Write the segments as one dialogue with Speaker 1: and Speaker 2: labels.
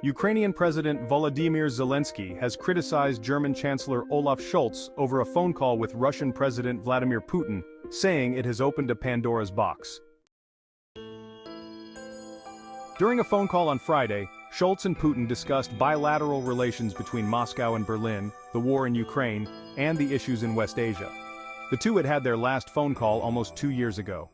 Speaker 1: Ukrainian President Volodymyr Zelensky has criticized German Chancellor Olaf Scholz over a phone call with Russian President Vladimir Putin, saying it has opened a Pandora's box. During a phone call on Friday, Scholz and Putin discussed bilateral relations between Moscow and Berlin, the war in Ukraine, and the issues in West Asia. The two had had their last phone call almost 2 years ago.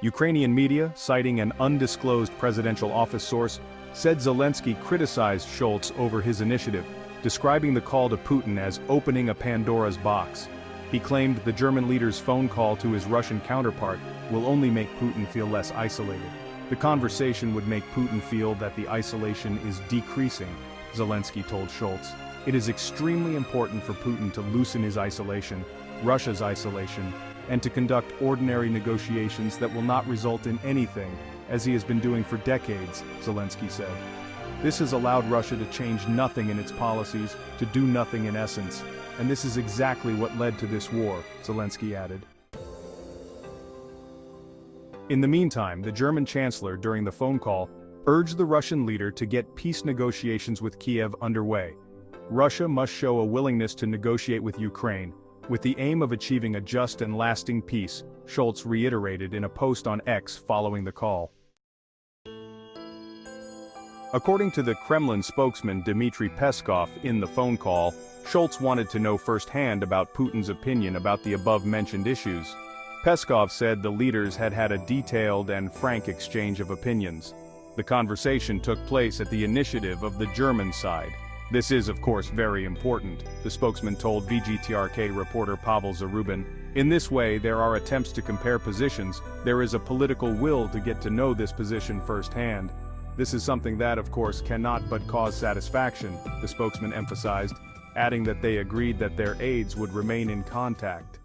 Speaker 1: Ukrainian media, citing an undisclosed presidential office source, said Zelensky criticized Scholz over his initiative, describing the call to Putin as opening a Pandora's box. He claimed the German leader's phone call to his Russian counterpart will only make Putin feel less isolated. The conversation would make Putin feel that the isolation is decreasing, Zelensky told Scholz. It is extremely important for Putin to loosen his isolation, Russia's isolation, and to conduct ordinary negotiations that will not result in anything, as he has been doing for decades, Zelensky said. This has allowed Russia to change nothing in its policies, to do nothing in essence, and this is exactly what led to this war, Zelensky added. In the meantime, the German chancellor, during the phone call, urged the Russian leader to get peace negotiations with Kiev underway. Russia must show a willingness to negotiate with Ukraine, with the aim of achieving a just and lasting peace, Scholz reiterated in a post on X following the call. According to the Kremlin spokesman Dmitry Peskov in the phone call, Scholz wanted to know firsthand about Putin's opinion about the above-mentioned issues. Peskov said the leaders had had a detailed and frank exchange of opinions. The conversation took place at the initiative of the German side. This is, of course, very important, the spokesman told VGTRK reporter Pavel Zarubin. In this way, there are attempts to compare positions, there is a political will to get to know this position firsthand. This is something that, of course, cannot but cause satisfaction, the spokesman emphasized, adding that they agreed that their aides would remain in contact.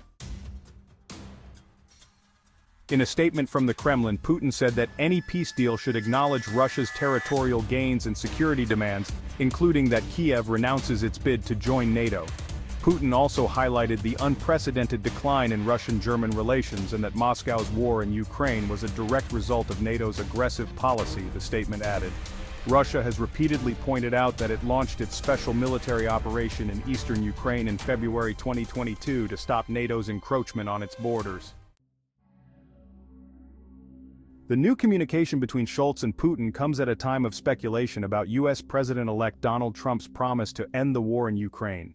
Speaker 1: In a statement from the Kremlin, Putin said that any peace deal should acknowledge Russia's territorial gains and security demands, including that Kiev renounces its bid to join NATO. Putin also highlighted the unprecedented decline in Russian-German relations and that Moscow's war in Ukraine was a direct result of NATO's aggressive policy, the statement added. Russia has repeatedly pointed out that it launched its special military operation in eastern Ukraine in February 2022 to stop NATO's encroachment on its borders. The new communication between Scholz and Putin comes at a time of speculation about U.S. President-elect Donald Trump's promise to end the war in Ukraine.